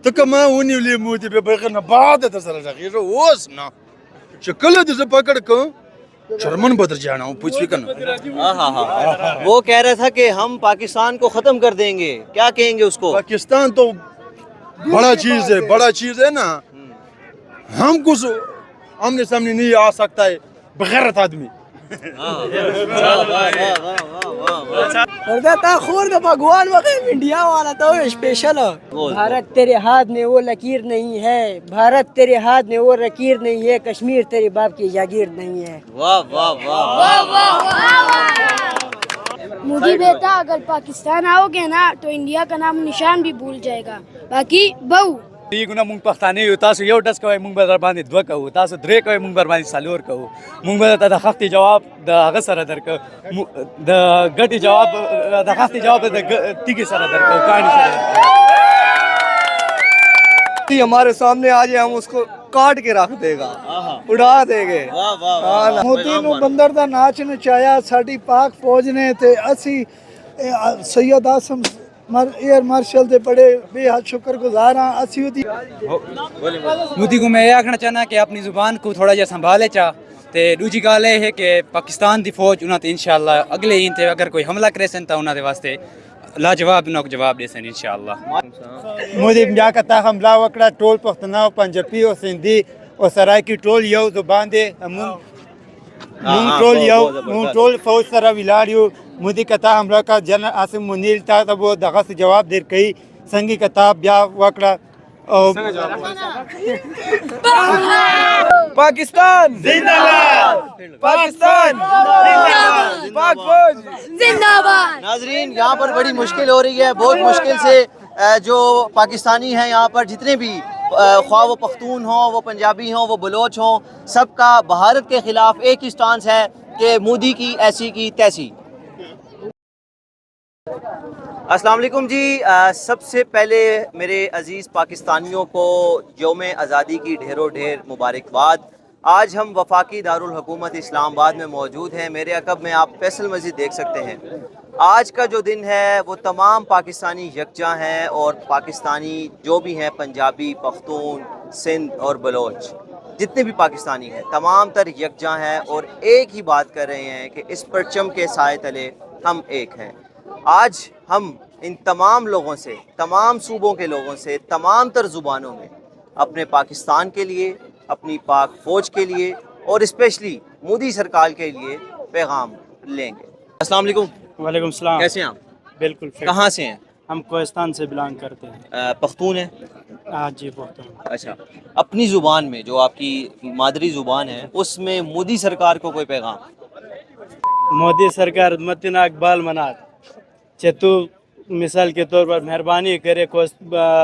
ته کما ونیو لیمو دې به بغیر نه بعد در سره راغی اوس نه چې کله دې زه پکړ کوم چرمن بدر جانا ہوں پوچھ بھی کرنا. وہ کہہ رہا تھا کہ ہم پاکستان کو ختم کر دیں گے، کیا کہیں گے اس کو؟ پاکستان تو بڑا چیز ہے نا، ہم کچھ آمنے سامنے نہیں آ سکتا ہے بغیرت آدمی. بھگوان انڈیا والا تو اسپیشل بھارت تیرے ہاتھ میں وہ لکیر نہیں ہے، بھارت تیرے ہاتھ میں وہ لکیر نہیں ہے، کشمیر تیرے باپ کی جاگیر نہیں ہے. واہ واہ واہ. مودی بیٹا اگر پاکستان آؤ گے نا تو انڈیا کا نام نشان بھی بھول جائے گا. باقی بہو دیګونه مونږ پښتانه یو، تاسو یو ډز کوئ مونږ به در باندې دوه کوو، تاسو درې کوئ مونږ به در باندې څلور کوو. مونږ به درته د خښتې جواب د هغه سره درکړو، د ګټې جواب د خښتې جواب د تیږې سره درکړو، کاڼي سره درکړو. ہمارے سامنے آ جائے ہم اس کو کاٹ کے رکھ دے گا، اڑا دے گے. مودی نو بندر دا ناچ نچایا ساڈی پاک فوج نے تے اسی سید آسم ایئر مارشل دے بڑے بے حد شکر گزار ہاں. اسی مودی کو میں یہ آکھنا چاہنا کہ اپنی زبان کو تھوڑا جہا سنبھالے چاہ تے دوجی گل یہ ہے کہ پاکستان دی فوج انہاں تے انشاءاللہ اگلے ہی تے اگر کوئی حملہ کرے سن تا انہاں دے واسطے لاجواب انہاں کو جواب دے سن انشاءاللہ. مودی بیا کتا حمله وکړه ټول پښتانه او پنجابي او سندي او سرایکی ټول یو زبان دی، مونږ ټول فوج سره ولاړ یو. مودی کتا حمله کا جن عاصم منیر تا ته وہ دغه څه جواب درکړي څنګه کتاب بیا وکړه او پاکستان زندہ باد، پاکستان پاک فوج زندہ باد. ناظرین یہاں پر بڑی مشکل ہو رہی ہے، بہت مشکل سے جو پاکستانی ہیں یہاں پر جتنے بھی خواہ وہ پختون ہوں، وہ پنجابی ہوں، وہ بلوچ ہوں، سب کا بھارت کے خلاف ایک ہی سٹانس ہے کہ مودی کی ایسی کی تیسی. السلام علیکم جی. سب سے پہلے میرے عزیز پاکستانیوں کو یوم آزادی کی ڈھیروں ڈھیر مبارکباد. آج ہم وفاقی دارالحکومت اسلام آباد میں موجود ہیں. میرے عقب میں آپ فیصل مسجد دیکھ سکتے ہیں. آج کا جو دن ہے وہ تمام پاکستانی یکجا ہیں، اور پاکستانی جو بھی ہیں پنجابی، پختون، سندھ اور بلوچ جتنے بھی پاکستانی ہیں تمام تر یکجا ہیں اور ایک ہی بات کر رہے ہیں کہ اس پرچم کے سائے تلے ہم ایک ہیں. آج ہم ان تمام لوگوں سے، تمام صوبوں کے لوگوں سے، تمام تر زبانوں میں اپنے پاکستان کے لیے، اپنی پاک فوج کے لیے اور اسپیشلی مودی سرکار کے لیے پیغام لیں گے. السلام علیکم. وعلیکم السلام. کیسے ہیں آپ؟ بالکل. کہاں سے ہیں؟ ہم کوہستان سے بلانگ کرتے ہیں. پختون ہیں؟ ہاں جی پختون. اچھا، اپنی زبان میں جو آپ کی مادری زبان ہے اس میں مودی سرکار کو کوئی پیغام؟ مودی سرکار متنا اقبال منات چتو مثال کے طور پر مہربانی کرے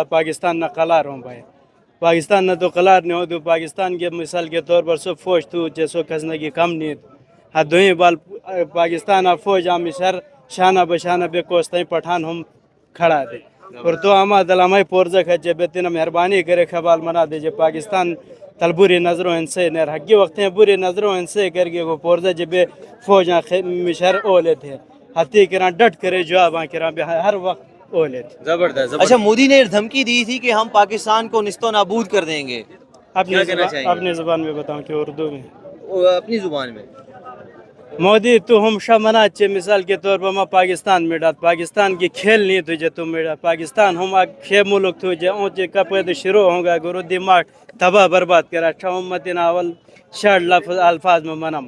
پاکستان نہ قلار ہوں بھائی، پاکستان نہ تو قلار نہیں ہو تو پاکستان کے مثال کے طور پر سب فوج تو جیسو کھسنے کی کم نہیں حدویں بال پاکستان فوج ہم سر شانہ بشانہ بے کوستیں پٹھان ہم کھڑا دے اور تو ہما دلامائی پورزک ہے جب تینا مہربانی کرے خبال منا دے جب پاکستان تل بری نظروں ان سے نیر حقی وقت ہیں بری نظروں ان سے کر کے وہ پورزہ جب فوجاں مشہر اولے تھے حتی کران ڈٹ کرے جواب کران بے ہر وقت اولے تھے. زبردست. اچھا، مودی نے دھمکی دی تھی کہ ہم پاکستان کو نست و نابود کر دیں گے. اپنی زبان میں بتاؤں کہ اردو میں اپنی زبان میں مودی تو ہم شاہ منا اچھے مثال کے طور پر میں پاکستان میں ڈات پاکستان کی کھیل نہیں تجھے تم میں ڈات پاکستان ہم کھے ملک تجھے اونچے کپے شروع ہوں گا گرو دماغ تباہ برباد کرا چھا امتنا اول شاڑ لفظ الفاظ میں منم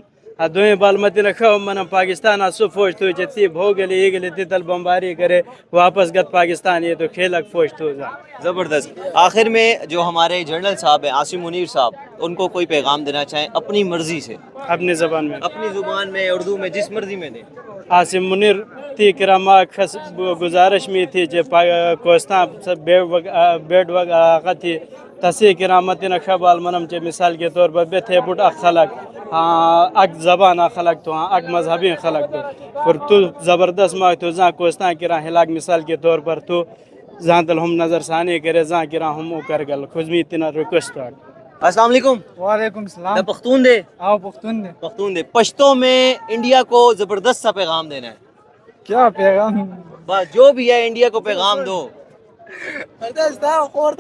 دوئیں بالمتنا خواہ منم پاکستان سو فوج تجھے تیب ہو گلی یہ گلی تیتل بمباری کرے واپس گت پاکستان یہ تو کھیلک فوج تجھا. زبردست. آخر میں جو ہمارے جنرل صاحب ہیں عاصم منیر صاحب، ان کو کوئی پیغام دینا چاہیں اپنی مرضی سے؟ اپنی زبان میں، اپنی زبان میں، اردو میں، جس مرضی میں دیں. عاصم منیر تی کرما خس گزارش میں تھی جو کوہستان بیڈ وگ آقا تھی تسی کرامت نقشبال منم جو مثال کے طور پر بے تھے بٹ خلق اک زبان خلق تو اک مذہبی خلق تو پر تو زبردست ماں تو زاں کوہستان کرا ہلاک مثال کے طور پر تو زاں تل ہم نظر ثانی کرے زاں کرا ہم کر گل خزمی اتنا ریکویسٹ. السلام علیکم. وعلیکم السلام. پختون دے. آؤ پختون دے. پختون دے. پشتوں میں انڈیا کو زبردست سا پیغام دینا ہے. کیا پیغام؟ جو بھی ہے انڈیا کو پیغام دو.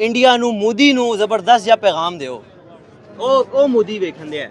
ਇੰਡੀਆ ਨੂੰ ਮੋਦੀ ਨੂੰ ਜ਼ਬਰਦਸਤ ਜਿਹਾ ਪੈਗਾਮ ਦਿਓ। ਉਹ ਮੋਦੀ ਵੇਖਣ ਦੇ ਹੈ।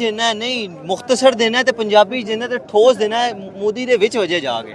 ਜਿੰਨਾ ਨਹੀਂ ਮੁਖਤਸਰ ਦੇਣਾ ਤੇ ਪੰਜਾਬੀ ਜਿੰਨਾ ਤੇ ਠੋਸ ਦੇਣਾ ਹੈ, ਮੋਦੀ ਦੇ ਵਿੱਚ ਵਜੇ ਜਾ ਕੇ।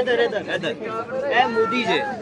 ਇਧਰ ਇਹ ਮੋਦੀ ਜੇ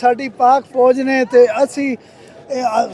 ਸਾਡੀ ਪਾਕ ਫੌਜ ਨੇ ਤੇ ਅਸੀਂ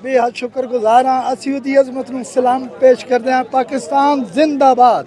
ਬੇਹੱਦ ਸ਼ੁਕਰਗੁਜ਼ਾਰ ਹਾਂ। ਅਸੀਂ ਉਹਦੀ ਅਜ਼ਮਤ ਨੂੰ ਸਲਾਮ ਪੇਸ਼ ਕਰਦੇ ਹਾਂ। ਪਾਕਿਸਤਾਨ ਜ਼ਿੰਦਾਬਾਦ।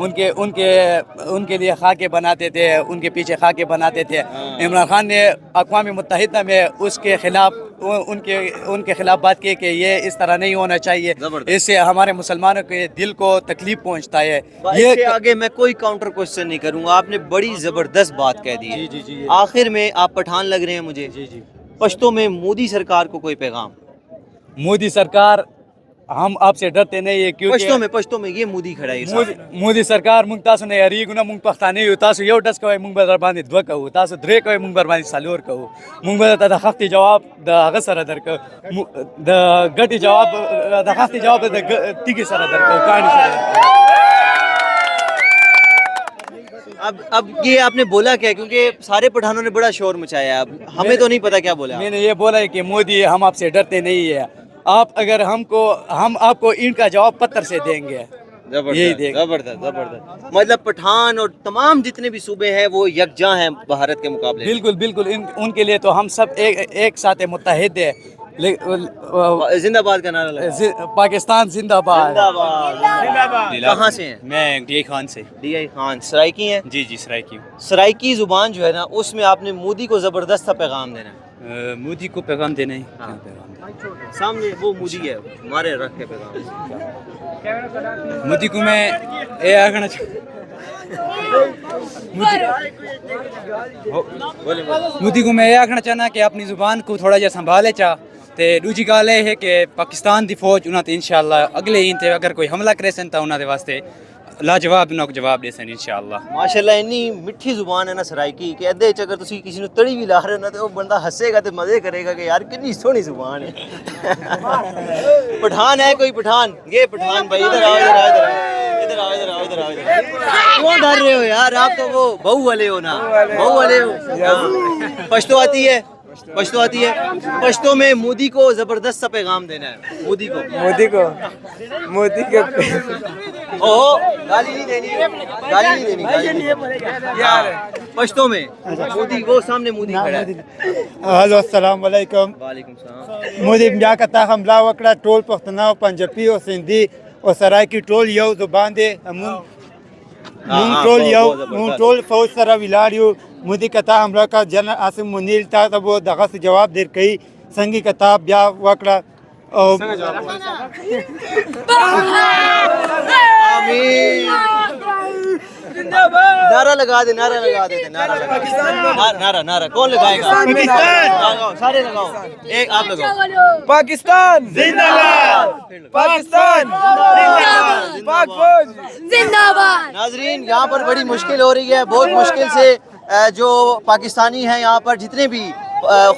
ان کے لیے خاکے بناتے تھے, ان کے پیچھے خاکے بناتے تھے. عمران خان نے اقوام متحدہ میں اس کے خلاف ان کے خلاف بات کی کہ یہ اس طرح نہیں ہونا چاہیے, اس سے ہمارے مسلمانوں کے دل کو تکلیف پہنچتا ہے. اس سے آگے میں کوئی کاؤنٹر کوشچن نہیں کروں گا, آپ نے بڑی زبردست بات کہہ دی ہے. آخر میں آپ پٹھان لگ رہے ہیں مجھے. پشتوں میں مودی سرکار کو کوئی پیغام؟ مودی سرکار, ہم آپ سے ڈرتے نہیں ہے کیونکہ پشتوں میں یہ مودی کھڑا ہے. مودی سرکار مونږ تاسو نه یریږو, مونږ پښتانه یو, تاسو یو ډز کوئ مونږ به در باندې دوه کوو, تاسو درې کوئ مونږ بر باندې څلور کوو. مونږ به درته د خښتې جواب د هغه سره درکو, د ګټې جواب د خښتې جواب د تیږې سره درکو, کاڼي سره درکو. اب یہ آپ نے بولا کیا؟ کیونکہ سارے پٹھانوں نے بڑا شور مچایا ہے, اب ہمیں تو نہیں پتا کیا بولا. میں نے یہ بولا ہے کہ مودی ہم آپ سے ڈرتے نہیں ہے, آپ اگر ہم آپ کو اینٹ کا جواب پتھر سے دیں گے. یہی دیں گے. زبردست. مطلب پٹھان اور تمام جتنے بھی صوبے ہیں وہ یکجاں ہیں بھارت کے مقابلے. بالکل بالکل, ان کے لیے تو ہم سب ایک ساتھ متحد ہیں. زندہ باد کا نعرہ لگا. پاکستان زندہ باد. کہاں سے ہیں؟ میں ڈی آئی خان سے. D I Khan. سرائکی ہیں؟ جی سرائکی. سرائکی زبان جو ہے نا, اس میں آپ نے مودی کو زبردست سا پیغام دینا ہے. مودی کو پیغام دینا ہے. سامنے وہ مودی ہے, ہمارے رکھ کے پیغام. مودی کو میں یہ آخنا مودی کو میں یہ آخنا چاہنا کہ اپنی زبان کو تھوڑا جہا سنبھالے چاہ. تے دوجی گل یہ ہے کہ پاکستان دی فوج انہاں تے انشاءاللہ اگلے ہی تے اگر کوئی حملہ کرے سن تا انہاں دے واسطے لاجواب نوک جواب دے سن انشاءاللہ. ماشاءاللہ اتنی میٹھی زبان ہے نا سرائکی کہ ادھے اگر تسی کسی نو تڑی بھی لا رہے ہو نا تو وہ بندہ ہنسے گا تے مزے کرے گا کہ یار کتنی سونی زبان ہے. پٹھان ہے کوئی پٹھان؟ یہ پٹھان بھائی ادھر آؤ ادھر آؤ ادھر آؤ ادھر آؤ ادھر آؤ ادھر آؤ. کیوں ڈر رہے ہو یار, آپ تو وہ بہو والے ہو نا, بہو والے ہو. پشتو آتی ہے؟ پشتو آتی ہے. پشتو میں مودی کو زبردست سا پیغام دینا ہے. مودی کو اوہ گالی نہیں دینی, گالی نہیں دینی یار. پشتو میں مودی, وہ سامنے مودی کھڑا ہے. ہلو السلام علیکم. وعلیکم السلام. مودی بیا کتا حملہ وکړه, ټول پښتانه, پنجابي او سندي او سرایکی ټول یو زبان دی. مونږ ټول فوج سره ولاړ یو. مودی کتا حمله کا جنرل عاصم منیر تا ته وہ دغه جواب درکوي څنګه کتاب بیا وکړه. او نعرہ لگا دے, نعرہ لگا دے, نعرہ کون لگائے گا؟ سارے لگاؤ, ایک آپ لگاؤ. پاکستان زندہ باد, پاکستان پاک فوج زندہ باد. ناظرین یہاں پر بڑی مشکل ہو رہی ہے, بہت مشکل سے جو پاکستانی ہیں یہاں پر جتنے بھی,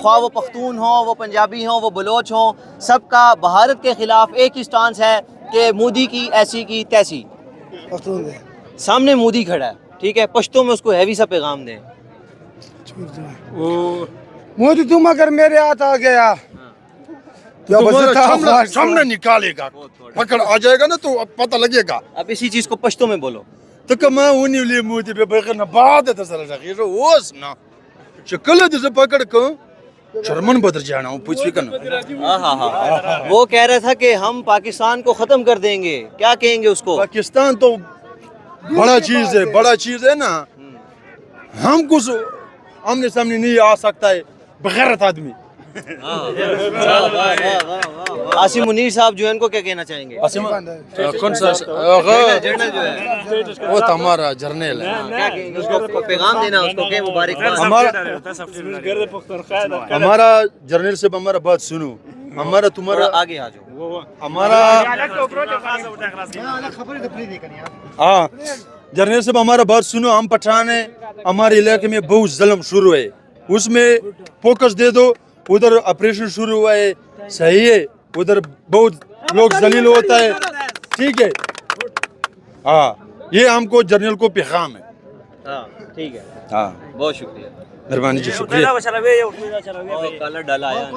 خواہ وہ پختون ہوں, وہ پنجابی ہوں, وہ بلوچ ہوں, سب کا بھارت کے خلاف ایک ہی سٹانس ہے کہ مودی کی ایسی کی تیسی. سامنے مودی کھڑا ہے, ٹھیک ہے, پشتوں میں اس کو ہیوی سا پیغام دیں. مودی تم اگر میرے ہاتھ آ گیا سامنے نکالے گا, پکڑ آ جائے گا نا تو پتہ لگے گا. اب اسی چیز کو پشتوں میں بولو. ته که ما ونیولې مودي به بغیر نه بعد در سره راغېږه اوس نه چې کله دې زه پکړ کړم چرمن به در جانا پوچھ بھی کرنا. وہ کہہ رہا تھا کہ ہم پاکستان کو ختم کر دیں گے, کیا کہیں گے اس کو؟ پاکستان تو بڑا چیز ہے, بڑا چیز ہے نا, ہم کچھ آمنے سامنے نہیں آ سکتا ہے بغیرت آدمی. عاصم منیر صاحب جو ہے ان کو کیا کہنا چاہیں گے؟ کون سا وہ تو ہمارا جرنیل ہے, کیا کہیں گے اس کو پیغام دینا, اس کو کہ مبارکباد. ہمارا جرنیل صاحب ہمارا بات سنو, ہمارا تمہارا آگے آ جاؤ. ہمارا ہاں جرنیل صاحب ہمارا بات سنو. ہم پٹھان ہیں, ہمارے علاقے میں بہت ظلم شروع ہے, اس میں فوکس دے دو. ادھر آپریشن شروع ہوا ہے, صحیح ہے, ادھر بہت لوگ ذلیل ہوتا ہے, ٹھیک ہے. ہاں یہ ہم کو جرنیل کو پیغام ہے. ہاں ٹھیک ہے, ہاں بہت شکریہ, مہربانی جی, شکریہ. کالر ڈالا آیا.